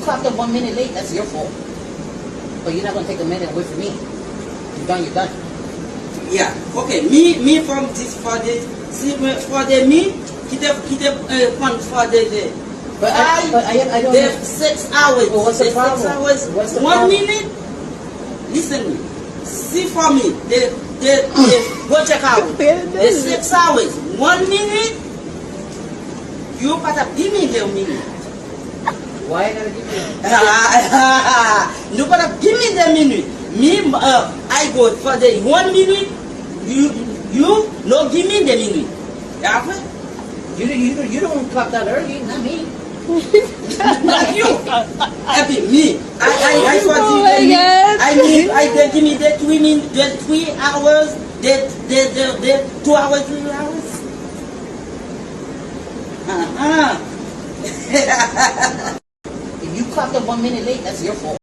clocked up 1 minute late, that's your fault. But you're not gonna take a minute away from me. You're done, you're done. Yeah, okay. Me from this for the for the me, kita point for the But I don't the know. 6 hours. Well, what's the problem? 6 hours. What's the 1 problem? minute. Listen me. See for me. The go check out. The 6 hours. 1 minute. You better give me the minute. Why I gotta give you that? You better give me the minute. Me, I go for the 1 minute. You no give me the minute. Yeah, You don't clock that early, not me. not you. Happy me. I for Oh the my me. God. I they give me the 3 minutes, the 3 hours, the 2 hours, 3 hours. If you clocked up 1 minute late, that's your fault.